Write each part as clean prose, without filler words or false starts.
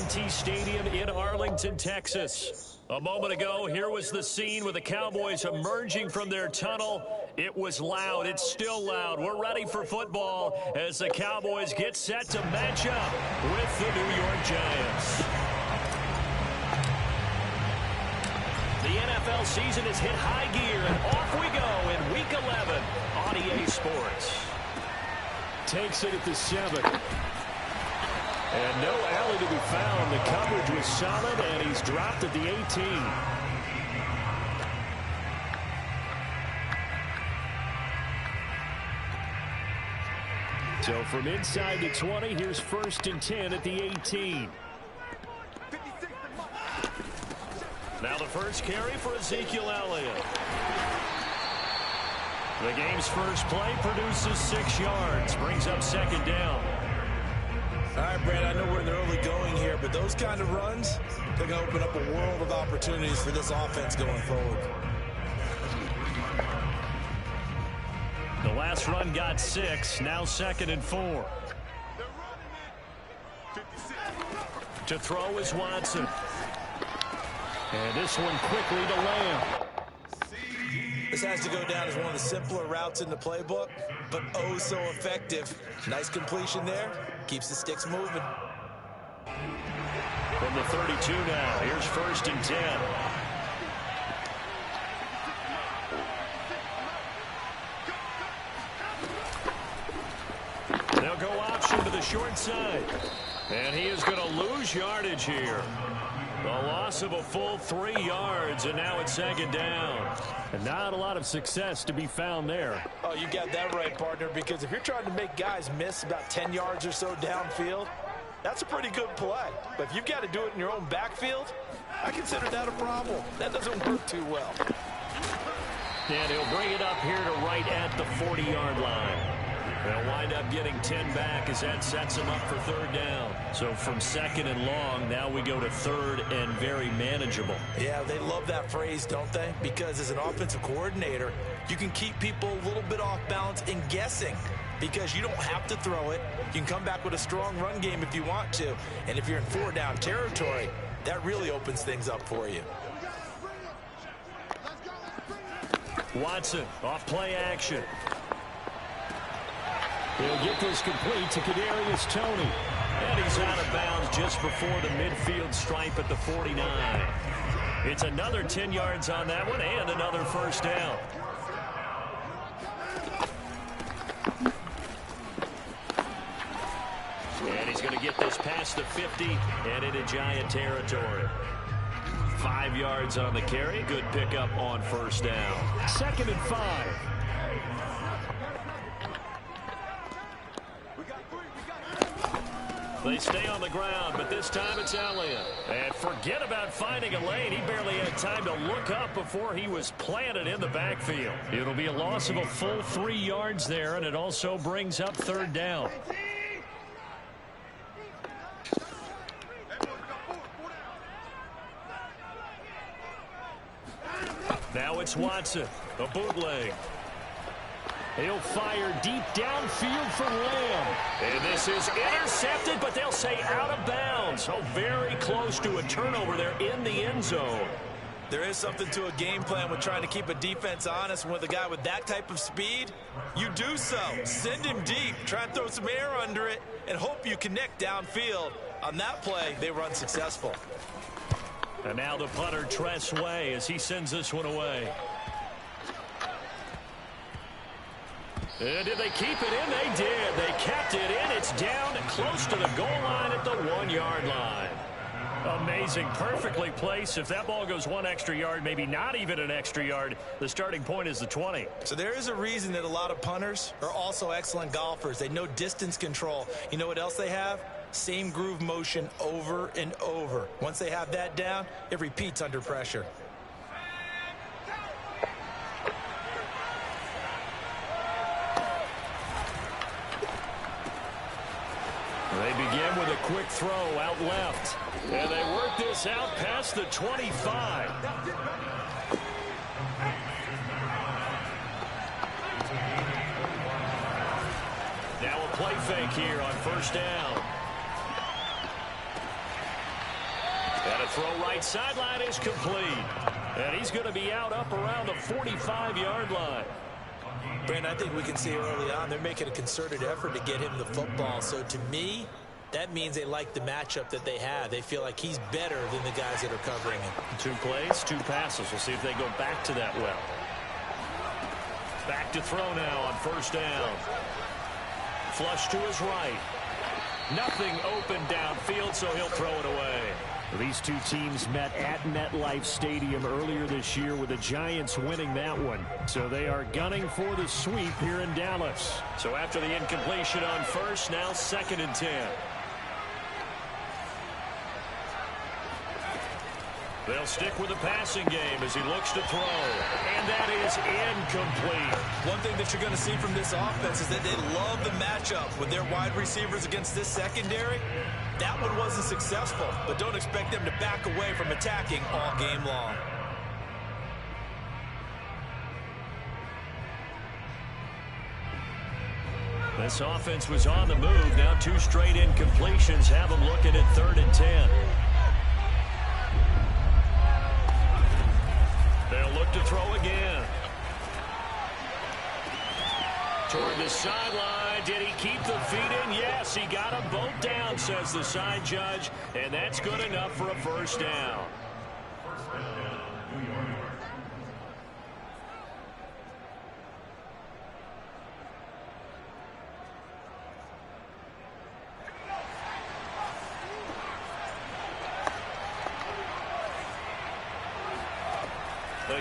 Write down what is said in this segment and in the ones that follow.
AT&T Stadium in Arlington, Texas. A moment ago, here was the scene with the Cowboys emerging from their tunnel. It was loud. It's still loud. We're ready for football as the Cowboys get set to match up with the New York Giants. The NFL season has hit high gear, and off we go in Week 11 on EA Sports. Takes it at the 7. And no alley to be found. The coverage was solid, and he's dropped at the 18. So from inside the 20, here's 1st and 10 at the 18. Now the first carry for Ezekiel Elliott. The game's first play produces 6 yards, brings up 2nd down. All right, Brad, I know we're in the early going here, but those kind of runs, they're going to open up a world of opportunities for this offense going forward. The last run got 6, now 2nd and 4. To throw is Watson. And this one quickly to Lamb. This has to go down as one of the simpler routes in the playbook, but oh so effective. Nice completion there. Keeps the sticks moving. From the 32 now, here's 1st and 10. They'll go option to the short side. And he is going to lose yardage here. The loss of a full 3 yards, and now it's 2nd down. And not a lot of success to be found there. Oh, you got that right, partner, because if you're trying to make guys miss about 10 yards or so downfield, that's a pretty good play. But if you've got to do it in your own backfield, I consider that a problem. That doesn't work too well. And he'll bring it up here to right at the 40-yard line. They'll wind up getting 10 back as that sets them up for 3rd down. So from 2nd and long, now we go to 3rd and very manageable. Yeah, they love that phrase, don't they? Because as an offensive coordinator, you can keep people a little bit off balance and guessing because you don't have to throw it. You can come back with a strong run game if you want to. And if you're in 4-down territory, that really opens things up for you. Watson off play action. He'll get this complete to Kadarius Toney. And he's out of bounds just before the midfield stripe at the 49. It's another 10 yards on that one and another 1st down. And he's going to get this past the 50 and into Giant territory. 5 yards on the carry. Good pickup on 1st down. 2nd and 5. They stay on the ground, but this time it's Elliott. And forget about finding a lane. He barely had time to look up before he was planted in the backfield. It'll be a loss of a full 3 yards there, and it also brings up 3rd down. Now it's Watson, a bootleg. He'll fire deep downfield for Lamb. And this is intercepted, but they'll say out of bounds. So very close to a turnover there in the end zone. There is something to a game plan with trying to keep a defense honest. With a guy with that type of speed, you do so. Send him deep, try and throw some air under it, and hope you connect downfield. On that play, they were unsuccessful. And now the punter, Tress Way, as he sends this one away. And did they keep it in? They did. They kept it in. It's down close to the goal line at the 1-yard line. Amazing. Perfectly placed. If that ball goes 1 extra yard, maybe not even an extra yard, the starting point is the 20. So there is a reason that a lot of punters are also excellent golfers. They know distance control. You know what else they have? Same groove motion over and over. Once they have that down, it repeats under pressure. They begin with a quick throw out left. And they work this out past the 25. Now a play fake here on 1st down. And a throw right sideline is complete. And he's going to be out up around the 45-yard line. Brandon, I think we can see early on they're making a concerted effort to get him the football. So to me, that means they like the matchup that they have. They feel like he's better than the guys that are covering him. 2 plays, 2 passes. We'll see if they go back to that well. Back to throw now on first down. Flush to his right. Nothing open downfield, so he'll throw it away. These two teams met at MetLife Stadium earlier this year with the Giants winning that one. So they are gunning for the sweep here in Dallas. So after the incompletion on first, now 2nd and 10. They'll stick with the passing game as he looks to throw. And that is incomplete. One thing that you're going to see from this offense is that they love the matchup with their wide receivers against this secondary. That one wasn't successful, but don't expect them to back away from attacking all game long. This offense was on the move. Now 2 straight incompletions have them looking at 3rd and 10. They'll look to throw again. Toward the sideline. Did he keep the feet in? Yes, he got them both down, says the side judge. And that's good enough for a first down.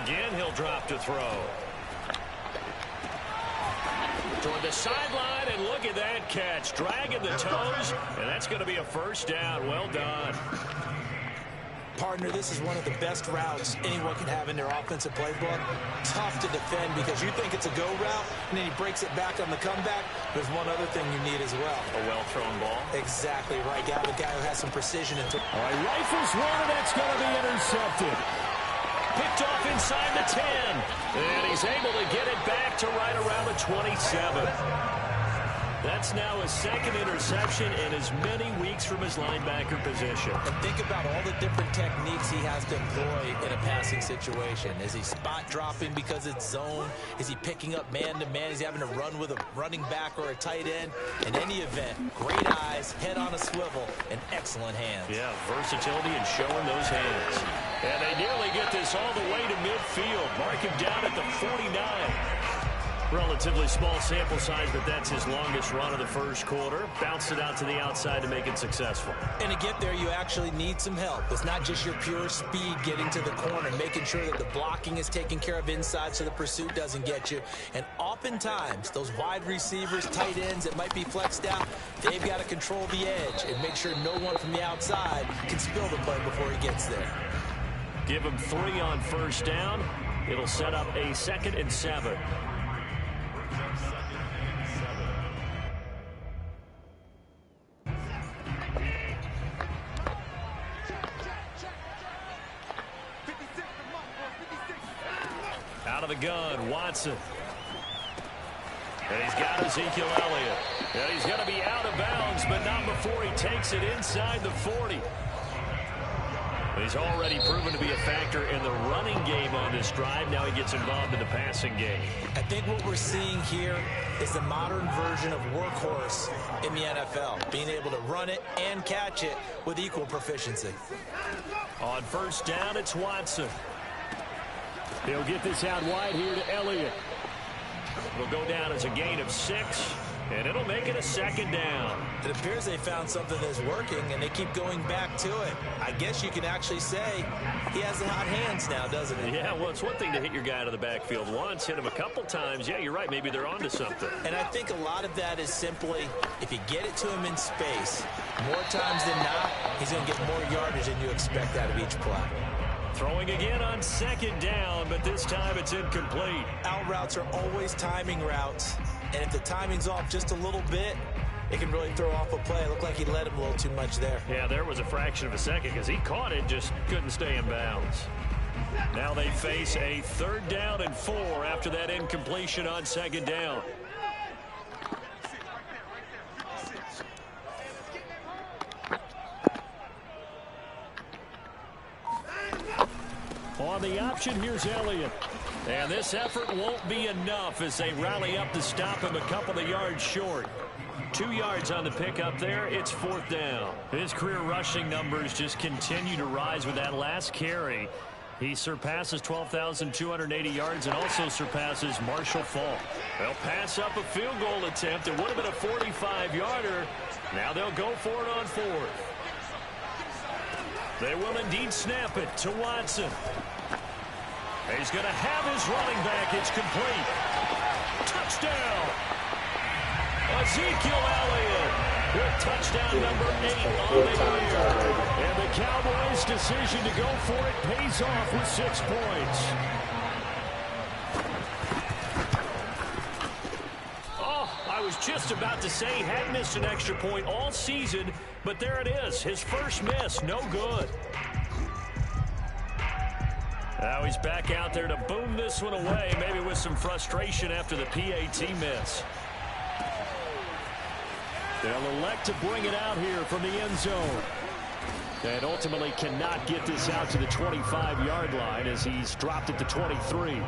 Again, he'll drop to throw. Toward the sideline, and look at that catch. Dragging the toes, and that's going to be a first down. Well done. Partner, this is one of the best routes anyone can have in their offensive playbook. Tough to defend because you think it's a go route, and then he breaks it back on the comeback. There's one other thing you need as well. A well-thrown ball. Exactly right. Got a guy who has some precision. All right, rifles one, and that's going to be intercepted. Picked off inside the 10. And he's able to get it back to right around the 27. That's now his 2nd interception in as many weeks from his linebacker position. And think about all the different techniques he has to employ in a passing situation. Is he spot dropping because it's zone? Is he picking up man-to-man? Is he having to run with a running back or a tight end? In any event, great eyes, head on a swivel, and excellent hands. Yeah, versatility and showing those hands. And they nearly get this all the way to midfield. Mark him down at the 49. Relatively small sample size, but that's his longest run of the first quarter. Bounced it out to the outside to make it successful. And to get there, you actually need some help. It's not just your pure speed getting to the corner, making sure that the blocking is taken care of inside so the pursuit doesn't get you. And oftentimes, those wide receivers, tight ends that might be flexed out, they've got to control the edge and make sure no one from the outside can spill the play before he gets there. Give him 3 on first down. It'll set up a 2nd and 7. Out of the gun, Watson. And he's got Ezekiel Elliott. And he's going to be out of bounds, but not before he takes it inside the 40. He's already proven to be a factor in the running game on this drive. Now he gets involved in the passing game. I think what we're seeing here is the modern version of workhorse in the NFL, being able to run it and catch it with equal proficiency. On first down, it's Watson. He'll get this out wide here to Elliott. Will go down as a gain of 6, and it'll make it a 2nd down. It appears they found something that's working, and they keep going back to it. I guess you can actually say he has the hot hands now, doesn't he? Yeah, well, it's one thing to hit your guy out of the backfield once, hit him a couple times. Yeah, you're right. Maybe they're onto something. And I think a lot of that is simply if you get it to him in space, more times than not, he's going to get more yardage than you expect out of each play. Throwing again on 2nd down, but this time it's incomplete. Out routes are always timing routes, and if the timing's off just a little bit, it can really throw off a play. It looked like he let him a little too much there. Yeah, there was a fraction of a second because he caught it, just couldn't stay in bounds. Now they face a 3rd down and 4 after that incompletion on 2nd down. On the option, here's Elliott. And this effort won't be enough as they rally up to stop him a couple of yards short. 2 yards on the pickup there. It's 4th down. His career rushing numbers just continue to rise with that last carry. He surpasses 12,280 yards and also surpasses Marshall Faulk. They'll pass up a field goal attempt. It would have been a 45-yarder. Now they'll go for it on 4th. They will indeed snap it to Watson. He's going to have his running back. It's complete. Touchdown. Ezekiel Elliott with touchdown number 8 on the year. And the Cowboys' decision to go for it pays off with 6 points. Oh, I was just about to say he hadn't missed an extra point all season, but there it is. His first miss, no good. Now he's back out there to boom this one away, maybe with some frustration after the PAT miss. They'll elect to bring it out here from the end zone. And ultimately cannot get this out to the 25-yard line as he's dropped it to 23.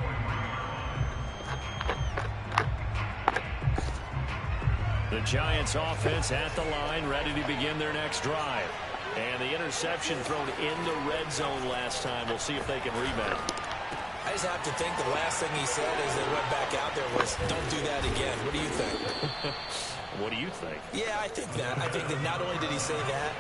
The Giants offense at the line, ready to begin their next drive. And the interception thrown in the red zone last time. We'll see if they can rebound. I just have to think the last thing he said as they went back out there was, don't do that again. What do you think? What do you think? Yeah, I think that. I think that not only did he say that,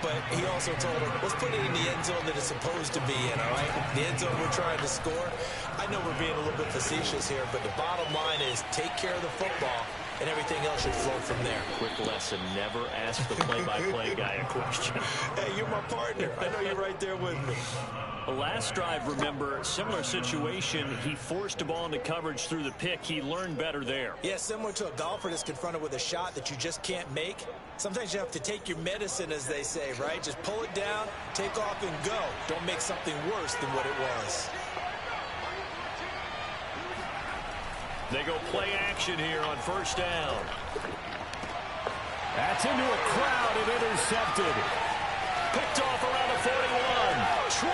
but he also told him, let's put it in the end zone that it's supposed to be in, all right? The end zone we're trying to score. I know we're being a little bit facetious here, but the bottom line is take care of the football, and everything else should flow from there. Quick lesson, never ask the play-by-play guy a question. Hey, you're my partner. I know you're right there with me. The last drive, remember, similar situation. He forced a ball into coverage through the pick. He learned better there. Yeah, similar to a golfer that's confronted with a shot that you just can't make. Sometimes you have to take your medicine, as they say, right? Just pull it down, take off, and go. Don't make something worse than what it was. They go play action here on 1st down. That's into a crowd and intercepted. Picked off around the 41, 20,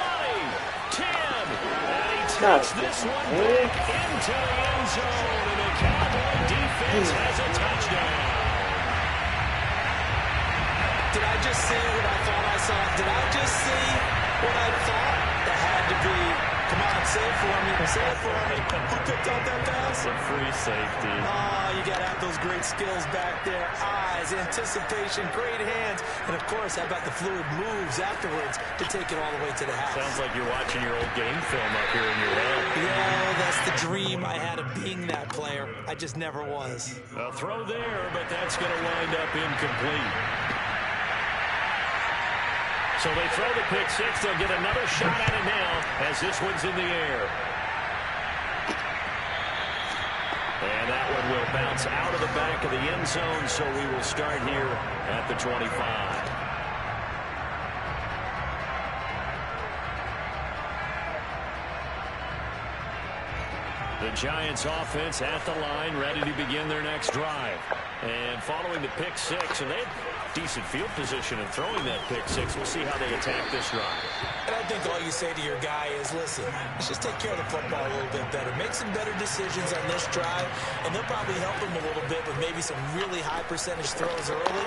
10, and he takes this one back into the end zone, and the Cowboy defense has a touchdown. Did I just see what I thought I saw? Did I just see what I thought? That had to be, come on, say it for me, say it for me. Who picked out that pass? A free safety. Oh, you got to have those great skills back there. Eyes, anticipation, great hands. And, of course, how about the fluid moves afterwards to take it all the way to the house? Sounds like you're watching your old game film up here in your head. Yeah, that's the dream I had of being that player. I just never was. A throw there, but that's going to wind up incomplete. So they throw the pick six. They'll get another shot at it now as this one's in the air. And that one will bounce out of the back of the end zone, so we will start here at the 25. The Giants offense at the line, ready to begin their next drive. And following the pick six, and they had decent field position in throwing that pick six. We'll see how they attack this drive. And I think all you say to your guy is, listen, let's just take care of the football a little bit better. Make some better decisions on this drive, and they'll probably help him a little bit with maybe some really high percentage throws early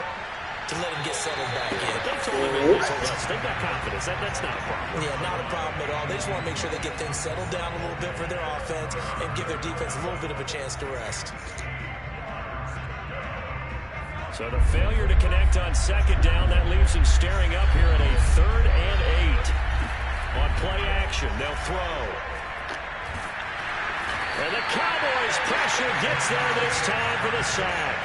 to let him get settled back in. They told him, they told us, they've got confidence. That's not a problem. Yeah, not a problem at all. They just want to make sure they get things settled down a little bit for their offense and give their defense a little bit of a chance to rest. So the failure to connect on second down, that leaves him staring up here at a 3rd and 8. On play action, they'll throw. And the Cowboys' pressure gets there this time for the sack.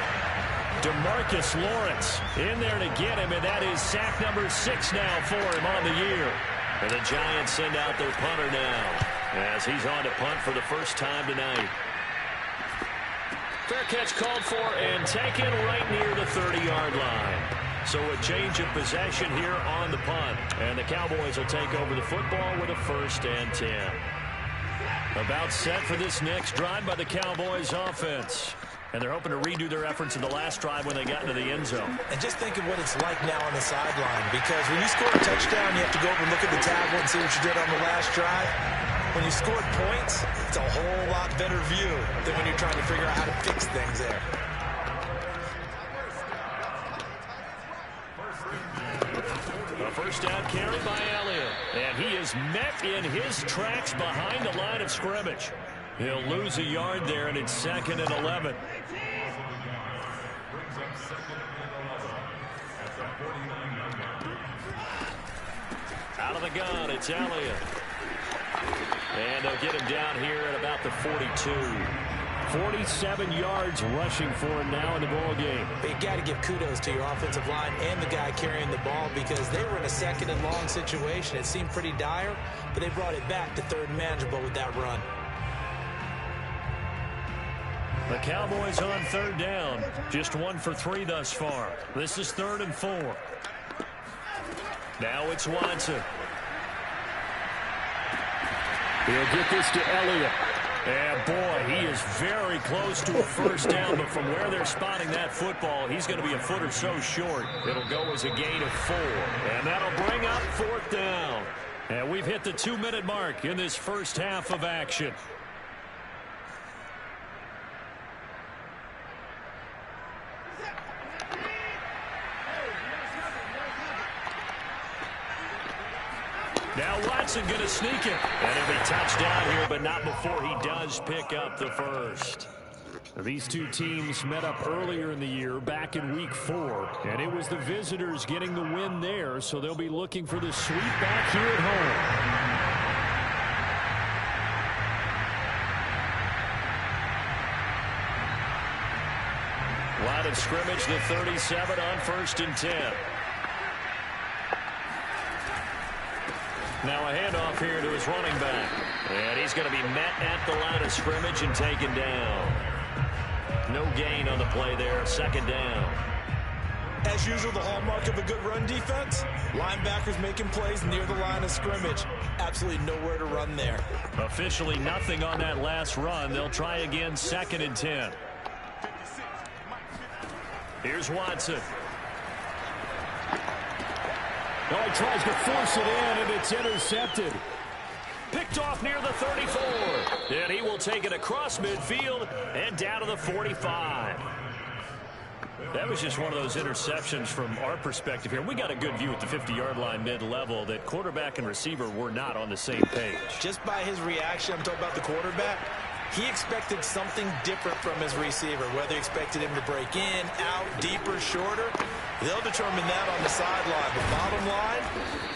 DeMarcus Lawrence in there to get him, and that is sack number 6 now for him on the year. And the Giants send out their punter now as he's on to punt for the first time tonight. Fair catch called for and taken right near the 30-yard line. So a change of possession here on the punt. And the Cowboys will take over the football with a 1st and 10. About set for this next drive by the Cowboys offense. And they're hoping to redo their efforts in the last drive when they got into the end zone. And just think of what it's like now on the sideline, because when you score a touchdown, you have to go over and look at the tablet and see what you did on the last drive. When you scored points, it's a whole lot better view than when you're trying to figure out how to fix things there. A first down carry by Elliott. And he is met in his tracks behind the line of scrimmage. He'll lose a yard there, and it's 2nd and 11. Out of the gun, it's Elliott. And they'll get him down here at about the 42. 47 yards rushing for him now in the ball game. But you got to give kudos to your offensive line and the guy carrying the ball, because they were in a 2nd and long situation. It seemed pretty dire, but they brought it back to 3rd and manageable with that run. The Cowboys on 3rd down. Just 1 for 3 thus far. This is 3rd and 4. Now it's Watson. He'll get this to Elliott. And boy, he is very close to a first down, but from where they're spotting that football, he's going to be a foot or so short. It'll go as a gain of 4. And that'll bring up 4th down. And we've hit the 2-minute mark in this first half of action. Now Watson going to sneak it. And he'll be touchdown here, but not before he does pick up the first. These two teams met up earlier in the year, back in Week 4. And it was the visitors getting the win there, so they'll be looking for the sweep back here at home. Line of scrimmage, the 37 on 1st and 10. Now a handoff here to his running back. And he's going to be met at the line of scrimmage and taken down. No gain on the play there. 2nd down. As usual, the hallmark of a good run defense, linebackers making plays near the line of scrimmage. Absolutely nowhere to run there. Officially nothing on that last run. They'll try again, 2nd and 10. Here's Watson. Oh, he tries to force it in, and it's intercepted. Picked off near the 34. And he will take it across midfield and down to the 45. That was just one of those interceptions from our perspective here. We got a good view at the 50-yard line mid-level that quarterback and receiver were not on the same page. Just by his reaction, I'm talking about the quarterback, he expected something different from his receiver, whether he expected him to break in, out, deeper, shorter. They'll determine that on the sideline. But bottom line,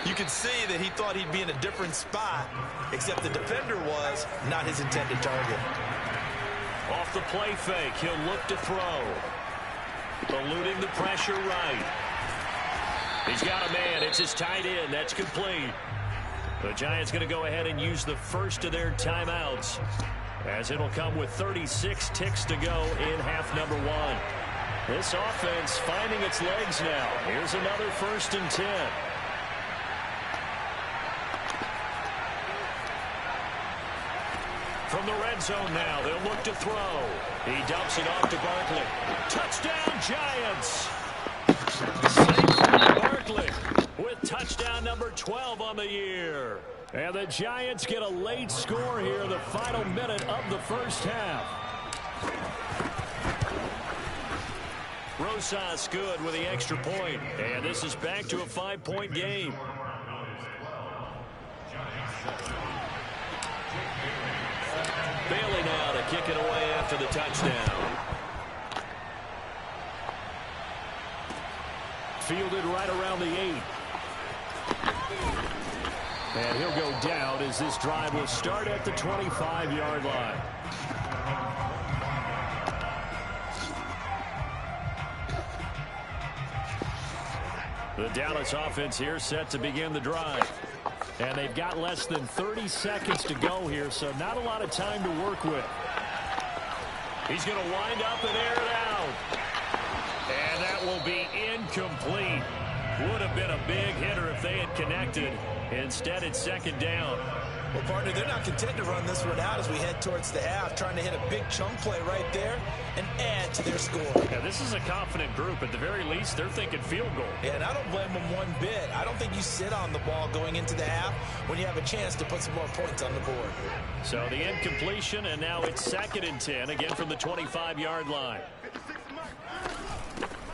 you could see that he thought he'd be in a different spot, except the defender was not his intended target. Off the play fake, he'll look to throw. Eluding the pressure right. He's got a man. It's his tight end. That's complete. The Giants going to go ahead and use the first of their timeouts, as it'll come with 36 ticks to go in half number 1. This offense finding its legs now. Here's another 1st and 10. From the red zone now, they'll look to throw. He dumps it off to Barkley. Touchdown, Giants! Barkley with touchdown number 12 on the year. And the Giants get a late score here in the final minute of the first half. Rosas good with the extra point. And this is back to a 5-point game. Bailey now to kick it away after the touchdown. Fielded right around the 8. And he'll go down as this drive will start at the 25-yard line. The Dallas offense here set to begin the drive. And they've got less than 30 seconds to go here, so not a lot of time to work with. He's going to wind up and air it out. And that will be incomplete. Would have been a big hitter if they had connected. Instead, it's second down. Well, partner, they're not content to run this one out as we head towards the half, trying to hit a big chunk play right there and add to their score. Yeah, this is a confident group. At the very least, they're thinking field goal. Yeah, and I don't blame them one bit. I don't think you sit on the ball going into the half when you have a chance to put some more points on the board. So the incompletion, and now it's second and 10, again from the 25-yard line.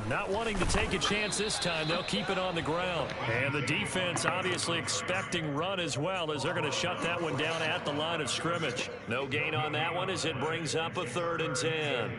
Not wanting to take a chance this time, they'll keep it on the ground. And the defense obviously expecting run as well, as they're going to shut that one down at the line of scrimmage. No gain on that one as it brings up a 3rd and 10.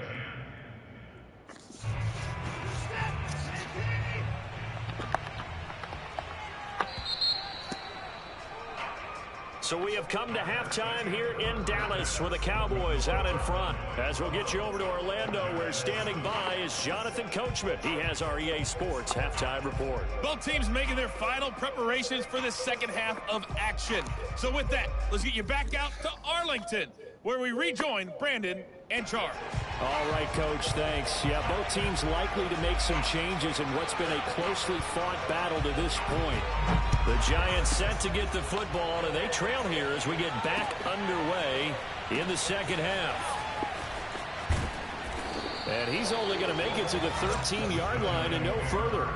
So we have come to halftime here in Dallas with the Cowboys out in front. As we'll get you over to Orlando, where standing by is Jonathan Coachman. He has our EA Sports halftime report. Both teams making their final preparations for the second half of action. So with that, let's get you back out to Arlington, where we rejoin Brandon and Char. All right, Coach, thanks. Yeah, both teams likely to make some changes in what's been a closely fought battle to this point. The Giants set to get the football, and they trail here as we get back underway in the second half. And he's only going to make it to the 13-yard line and no further.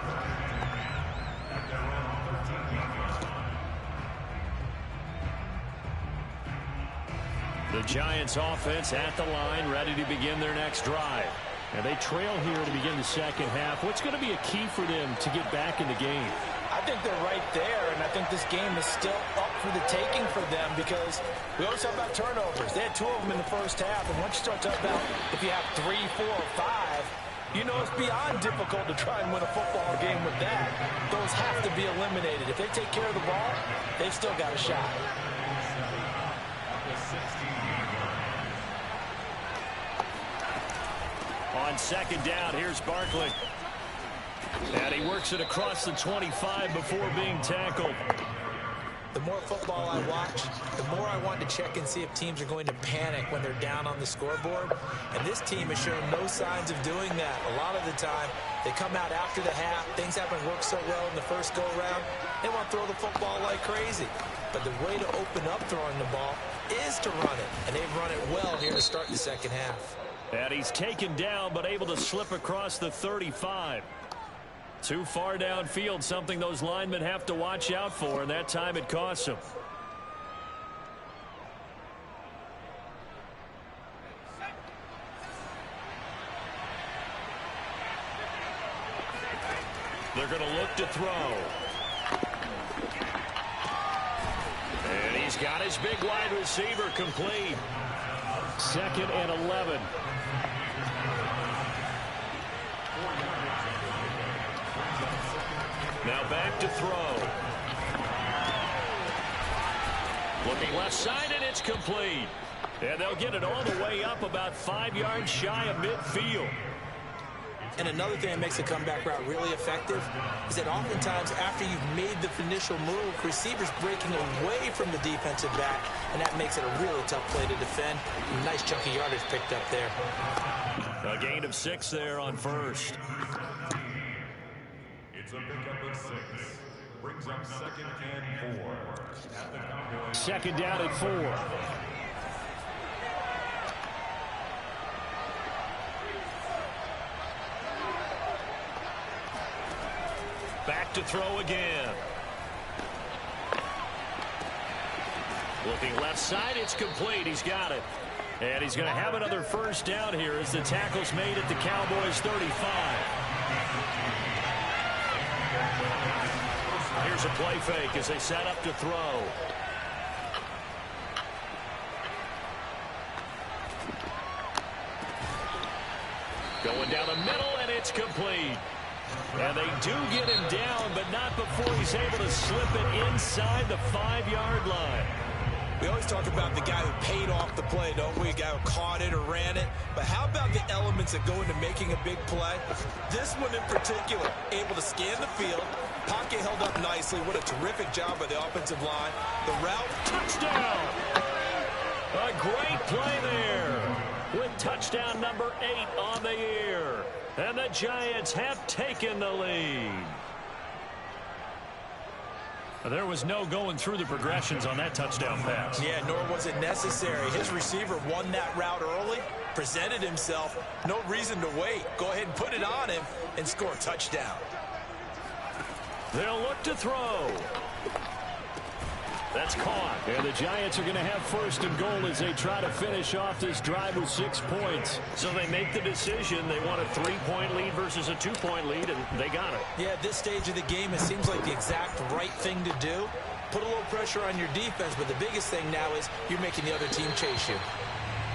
The Giants offense at the line, ready to begin their next drive. And they trail here to begin the second half. What's going to be a key for them to get back in the game? I think they're right there, and I think this game is still up for the taking for them because we always talk about turnovers. They had 2 of them in the first half, and once you start talking about if you have 3, 4, or 5, you know it's beyond difficult to try and win a football game with that. Those have to be eliminated. If they take care of the ball, they've still got a shot. On second down, here's Barkley. And he works it across the 25 before being tackled. The more football I watch, the more I want to check and see if teams are going to panic when they're down on the scoreboard. And this team has shown no signs of doing that. A lot of the time, they come out after the half. Things haven't worked so well in the first go-around. They want to throw the football like crazy. But the way to open up throwing the ball is to run it. And they've run it well here to start the second half. And he's taken down, but able to slip across the 35. Too far downfield, something those linemen have to watch out for, and that time it costs them. They're going to look to throw. And he's got his big wide receiver complete. 2nd and 11. Now back to throw. Looking left side, and it's complete. And they'll get it all the way up about 5 yards shy of midfield. And another thing that makes a comeback route really effective is that oftentimes after you've made the initial move, receivers breaking away from the defensive back, and that makes it a really tough play to defend. Nice chunky yardage picked up there. A gain of 6 there on first. It's a pickup of 6. Brings up 2nd and 4. Second down and 4. Back to throw again. Looking left side, it's complete. He's got it. And he's going to have another first down here as the tackle's made at the Cowboys 35. Here's a play fake as they set up to throw. Going down the middle, and it's complete. And they do get him down, but not before he's able to slip it inside the 5-yard line. We always talk about the guy who paid off the play, don't we? A guy who caught it or ran it. But how about the elements that go into making a big play? This one in particular, able to scan the field. Pocket held up nicely. What a terrific job by the offensive line. The route, touchdown! A great play there with touchdown number 8 on the year. And the Giants have taken the lead. There was no going through the progressions on that touchdown pass. Yeah, nor was it necessary. His receiver won that route early, presented himself. No reason to wait. Go ahead and put it on him and score a touchdown. They'll look to throw. That's caught. And the Giants are going to have first and goal as they try to finish off this drive with 6 points. So they make the decision. They want a 3-point lead versus a 2-point lead, and they got it. Yeah, at this stage of the game, it seems like the exact right thing to do. Put a little pressure on your defense, but the biggest thing now is you're making the other team chase you.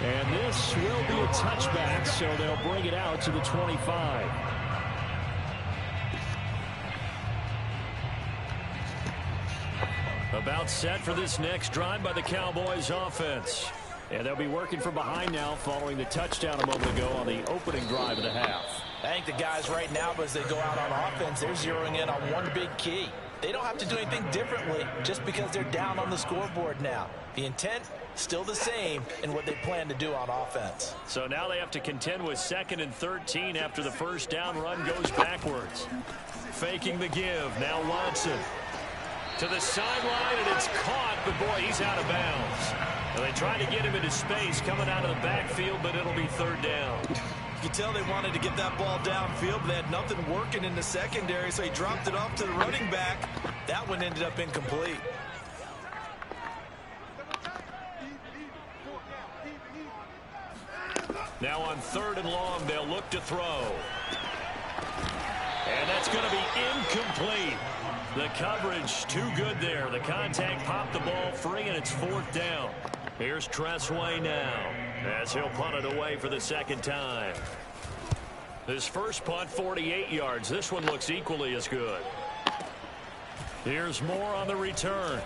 And this will be a touchback, so they'll bring it out to the 25. About set for this next drive by the Cowboys offense. And they'll be working from behind now following the touchdown a moment ago on the opening drive of the half. I think the guys right now, as they go out on offense, they're zeroing in on one big key. They don't have to do anything differently just because they're down on the scoreboard now. The intent, still the same in what they plan to do on offense. So now they have to contend with 2nd and 13 after the first down run goes backwards. Faking the give. Now Watson to the sideline, and it's caught, but boy, he's out of bounds. Well, they tried to get him into space coming out of the backfield, but it'll be 3rd down. You can tell they wanted to get that ball downfield, but they had nothing working in the secondary, so he dropped it off to the running back. That one ended up incomplete. Now on 3rd and long, they'll look to throw. And that's going to be incomplete. The coverage too good there. The contact popped the ball free, and it's 4th down. Here's Tressway now as he'll punt it away for the 2nd time. His first punt, 48 yards. This one looks equally as good. Here's Moore on the return.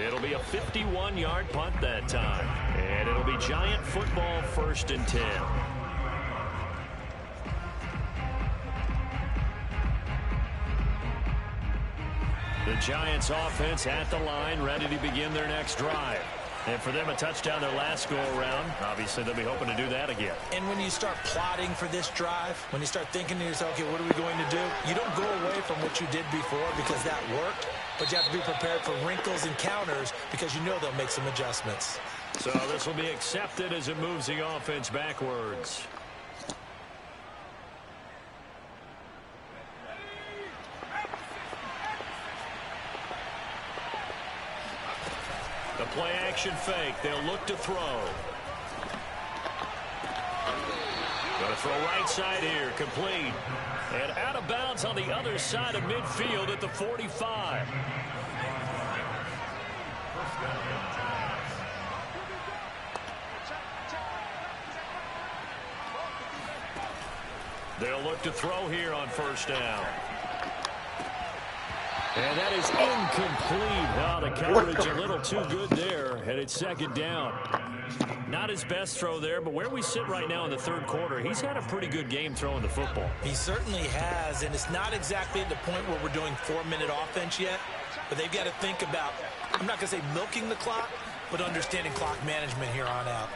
It'll be a 51-yard punt that time. And it'll be Giant football, 1st and 10. The Giants offense at the line, ready to begin their next drive. And for them, a touchdown their last go-around. Obviously, they'll be hoping to do that again. And when you start plotting for this drive, when you start thinking to yourself, okay, what are we going to do? You don't go away from what you did before because that worked, but you have to be prepared for wrinkles and counters because you know they'll make some adjustments. So this will be accepted as it moves the offense backwards. The play action fake. They'll look to throw. Going to throw right side here. Complete. And out of bounds on the other side of midfield at the 45. They'll look to throw here on 1st down. And that is incomplete. Now the coverage a little too good there, and it's 2nd down. Not his best throw there, but where we sit right now in the 3rd quarter, he's had a pretty good game throwing the football. He certainly has, and it's not exactly at the point where we're doing 4-minute offense yet, but they've got to think about, I'm not going to say milking the clock, but understanding clock management here on out.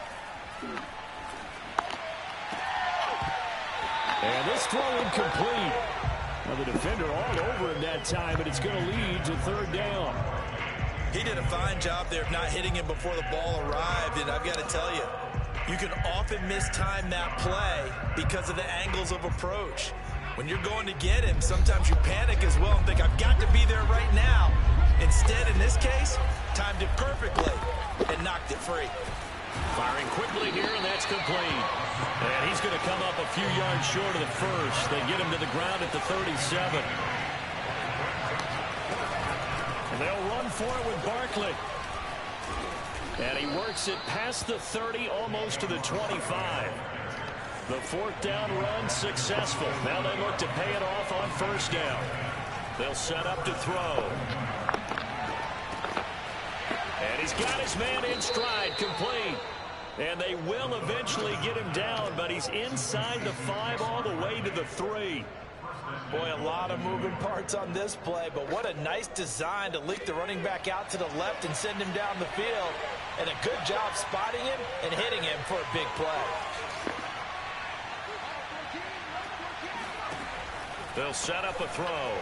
And this throw incomplete. Well, the defender all over him that time, but it's going to lead to 3rd down. He did a fine job there of not hitting him before the ball arrived, and I've got to tell you, you can often mistime that play because of the angles of approach. When you're going to get him, sometimes you panic as well and think, I've got to be there right now. Instead, in this case, timed it perfectly and knocked it free. Firing quickly here, and that's complete. And he's going to come up a few yards short of the first. They get him to the ground at the 37. And they'll run for it with Barkley. And he works it past the 30, almost to the 25. The 4th down run successful. Now they look to pay it off on 1st down. They'll set up to throw. And he's got his man in stride, complete. And they will eventually get him down, but he's inside the 5 all the way to the 3. Boy, a lot of moving parts on this play, but what a nice design to leak the running back out to the left and send him down the field. And a good job spotting him and hitting him for a big play. They'll set up a throw.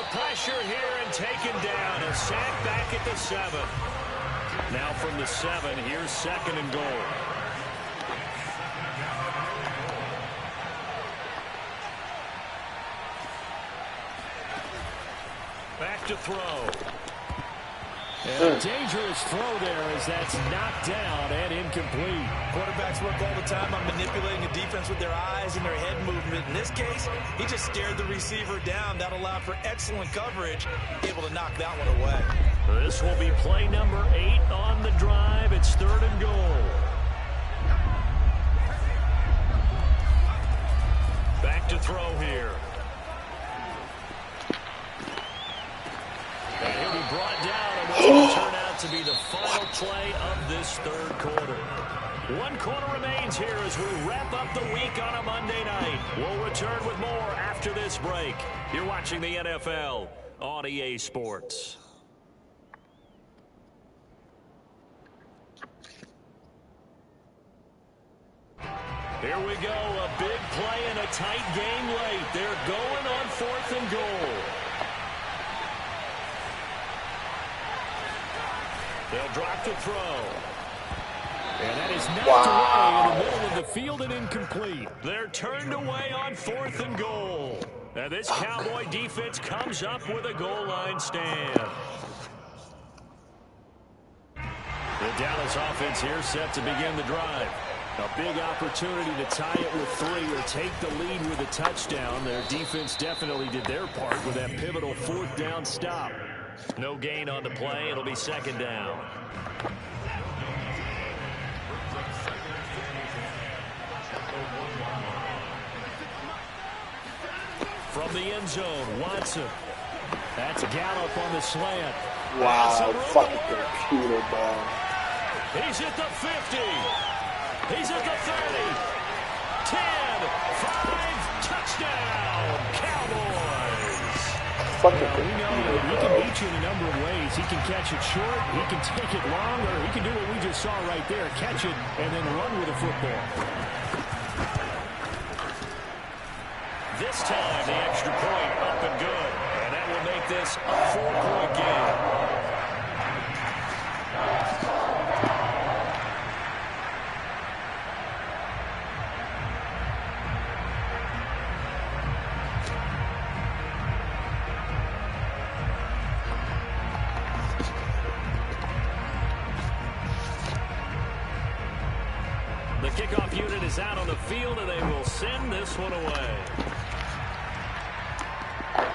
the pressure here and taken down. A sack back at the 7. Now from the 7, here's 2nd and goal. Back to throw. And a dangerous throw there as that's knocked down and incomplete. Quarterbacks work all the time on manipulating the defense with their eyes and their head movement. In this case, he just stared the receiver down. That allowed for excellent coverage, able to knock that one away. This will be play number 8 on the drive. It's 3rd and goal. Back to throw here. And he'll be brought down, and this will turn out to be the final play of this 3rd quarter. 1 quarter remains here as we wrap up the week on a Monday night. We'll return with more after this break. You're watching the NFL on EA Sports. Here we go, a big play and a tight game late. They're going on 4th and goal. They'll drop to throw. And that is knocked away in the middle of the field and incomplete. They're turned away on 4th and goal. And this Cowboy defense comes up with a goal line stand. The Dallas offense here set to begin the drive. A big opportunity to tie it with 3 or take the lead with a touchdown. Their defense definitely did their part with that pivotal 4th down stop. No gain on the play. It'll be 2nd down. From the end zone, Watson. That's Gallup on the slant. Wow, fucking computer ball. He's at the 50. He's at the 30. 10, 5, touchdown, Cowboys. Fucking We know that he can beat you in a number of ways. He can catch it short, he can take it long, or he can do what we just saw right there, catch it and then run with the football. This time, the extra point up and good. And that will make this a 4-point game. The kickoff unit is out on the field, and they will send this one away.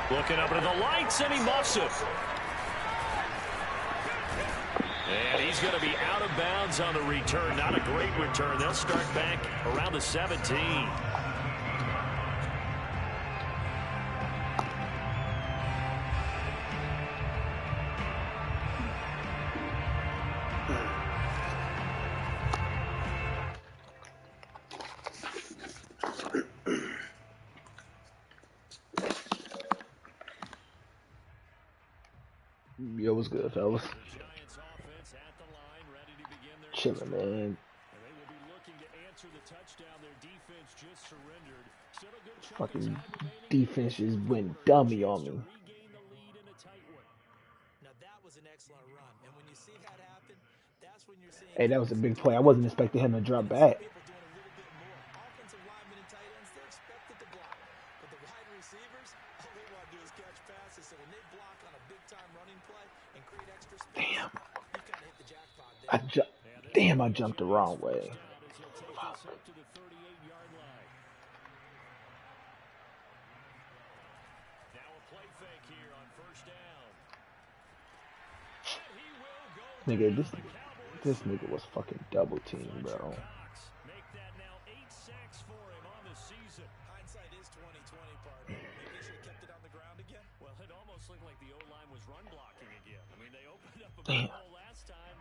Looking up at the lights, and he muffs it. And he's going to be out of bounds on the return. Not a great return. They'll start back around the 17. Yo, what's good, fellas? Chilling, man. Fucking defense just went dummy on me. Now that was an excellent run, and when you see that happen, that's when you're seeing. Hey, that was a big play. I wasn't expecting him to drop back. People doing a little bit more. Offensive linemen and tight ends, they're expected to block, but the wide receivers, all they want to do is catch passes. So when they block on a big-time running play and create extra space, Damn. you kind of hit the jackpot there. Damn, I jumped the wrong way. Nigga, this nigga was fucking double teamed, bro. Make that now 8 sacks for him on the season. Hindsight is 20/20, partner. Maybe they should have kept it on the ground again. Well, it almost looked like the O-line was run blocking again. I mean, they opened up a big hole last time.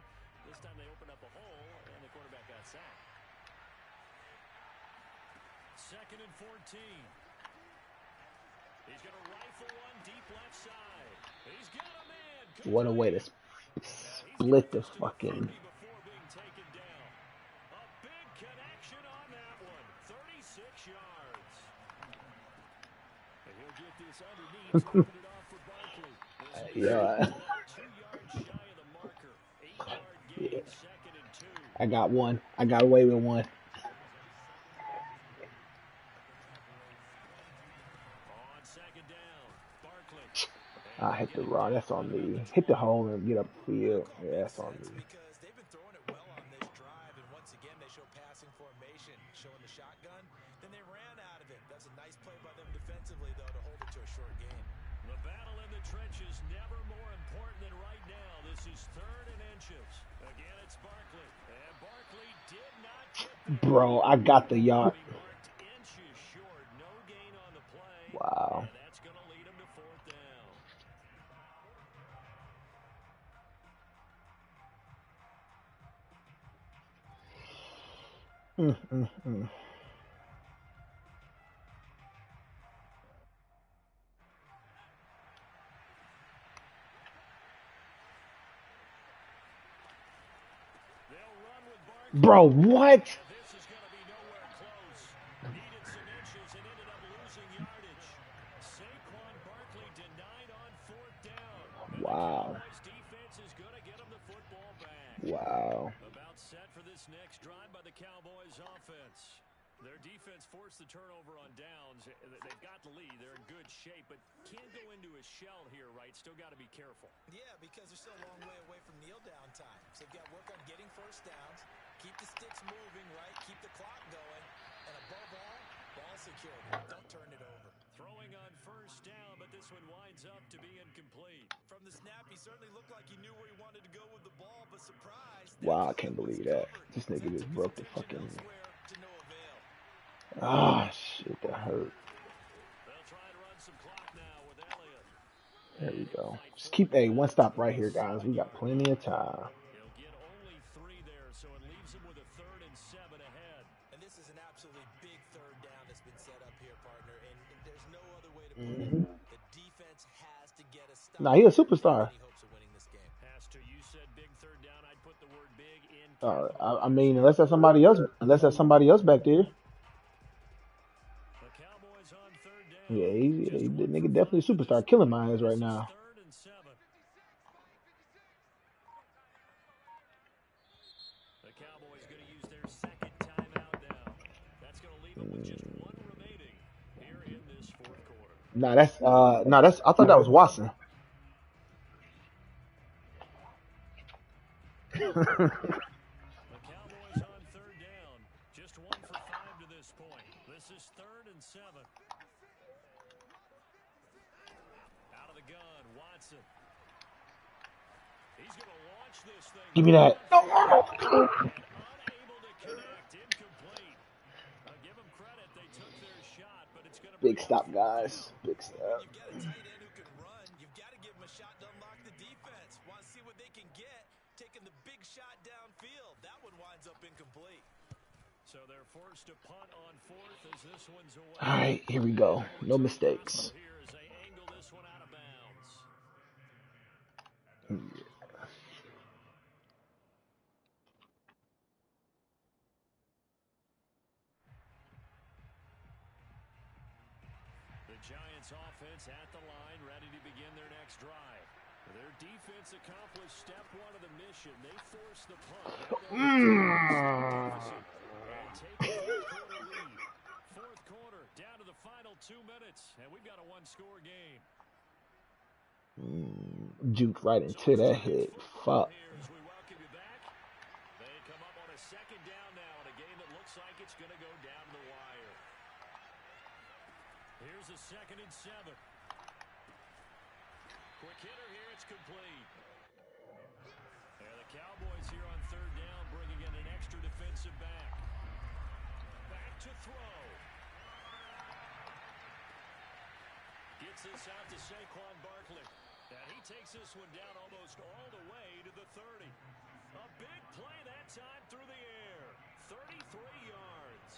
This time they opened up a hole, and the quarterback got sacked. 2nd and 14. He's going to rifle one deep left side. He's got a man. What a way to split the fucking. Before being taken down. A big connection on that one. 36 yards. And he'll get this underneath. Open it off for Barkley. Yeah. Yeah. I got one. I got away with one. I hit the run. That's on me. Hit the hole and get up the field. Yeah, that's on me. Because they've been throwing it well on this drive, and once again they show passing formation, showing the shotgun. Then they ran out of it. That's a nice play by them defensively, though, to hold it to a short game. The battle in the trenches never more important than right now. This is 3rd and inches. Again, it's Barkley, and Barkley did not get there. Bro, I got the yard. Inches short, no gain on the play. Wow. And that's going to lead him to 4th down. Mm. Bro, what? This is going to be nowhere close. Needed some inches and ended up losing yardage. Saquon Barkley denied on 4th down. Wow. The Cowboys defense is going to get him the football back. Wow. About set for this next drive by the Cowboys offense. Their defense forced the turnover on downs. They've got the lead. They're in good shape, but can't go into a shell here, right? Still got to be careful. Yeah, because they're still a long way away from kneel down time. So they've got to work on getting first downs, keep the sticks moving, right? Keep the clock going, and above all, ball security. Don't turn it over. Throwing on 1st down, but this one winds up to be incomplete. From the snap, he certainly looked like he knew where he wanted to go with the ball, but surprise. Wow, I can't believe that. This nigga just broke the fucking... To no avail. Ah, shit, that hurt. They'll try to run some clock now with Elliott. There we go. Just keep a one stop right here, guys. We got plenty of time. He'll get only 3 there, so it leaves him with a 3rd and 7 ahead. And this is an absolutely big 3rd down that's been set up here, partner. And there's no other way to put it. The defense has to get a stop. Nah, he a superstar. Any hopes of winning this game. Has to. You said big 3rd down. I'd put the word big in. I mean, unless that's somebody else back there. The Cowboys on 3rd down. Yeah, he the nigga definitely a superstar, killing my ass right now. 3rd and 7. The Cowboys going to use their 2nd timeout now. That's going to leave them with just 1 remaining here in this 4th quarter. That's I thought that was Watson. The Cowboys on 3rd down. Just 1 for 5 to this point. This is 3rd and 7. Out of the gun, Watson. He's going to launch this thing. Give me that. Unable to connect, incomplete. Give them credit, they took their shot, but it's going to Big stop, guys. Big stop. You've got a tight end who can run. You've got to give him a shot to unlock the defense. Want to see what they can get. Taking the big shot downfield. That one winds up incomplete. So they're forced to punt on 4th as this one's away. All right, here we go. No mistakes. Here as they angle this one out of bounds. The Giants offense at the line, ready to begin their next drive. Their defense accomplished step 1 of the mission. They forced the punt. And take a 4th-quarter lead. 4th quarter, down to the final 2 minutes, and we've got a 1-score game. Juked right into that hit. Fuck. As we welcome you back, they come up on a 2nd down now in a game that looks like it's going to go down the wire. Here's a 2nd and 7. Quick hitter here, it's complete. And the Cowboys here on 3rd down, bringing in an extra defensive back. Back to throw. Gets this out to Saquon Barkley. And he takes this one down almost all the way to the 30. A big play that time through the air. 33 yards.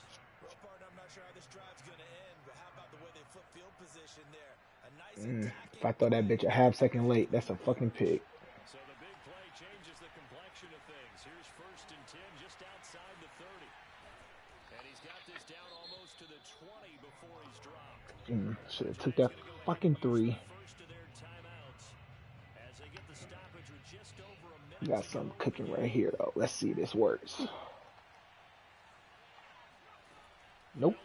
Well, partner, I'm not sure how this drive's going to end, but how about the way they flip field position there? A nice If I throw that bitch a half second late, that's a fucking pick. So the big play changes the complexion of things. Here's 1st and 10 just outside the 30. And he's got this down almost to the 20 before he's dropped. Should have took that fucking 3. First of their timeouts Got some cooking right here, though. Let's see if this works. Nope.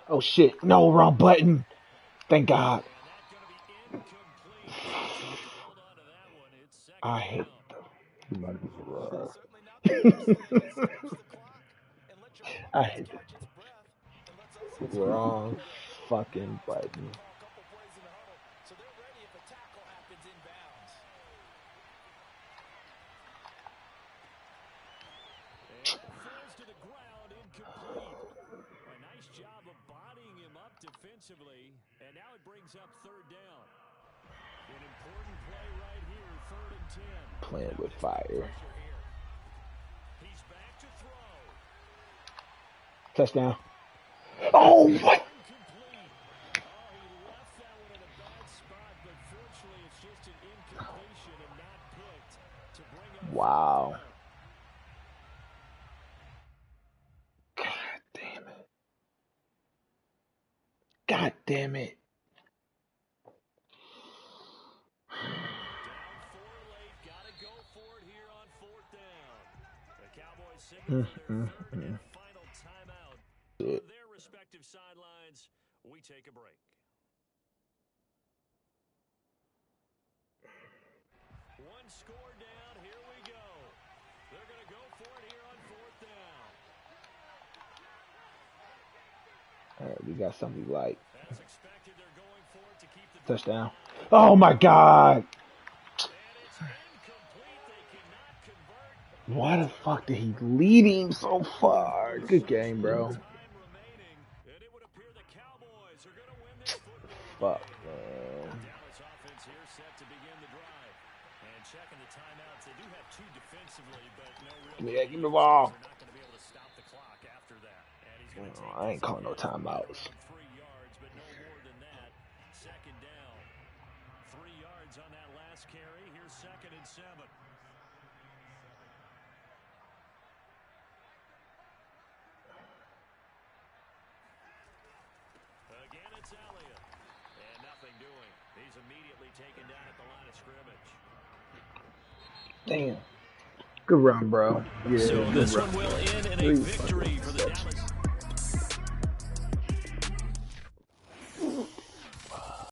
Oh, shit. No, wrong button. Thank God. I hate the I hate the wrong fucking button. Nice job of bodying him up defensively, and now it brings up third down. An important play right here, 3rd and 10. Playing with fire. He's back to throw. Touchdown. Oh, what? Wow. God damn it. God damn it. Final timeout of their respective sidelines. We take a break. One score down. Here we go. They're going to go for it here on 4th down. All right, we got something like As expected, they're going for it to keep the touchdown. Oh my God. Why the fuck did he lead him so far? Good game, bro. Fuck, man. Give me the ball. I ain't calling no timeouts. 2nd down. 3 yards on that last carry. Here's 2nd and 7. Again, it's Elliott. And nothing doing. He's immediately taken down at the line of scrimmage. Damn. Good run, bro. Yeah, so this run. one will end in a victory for the Dallas.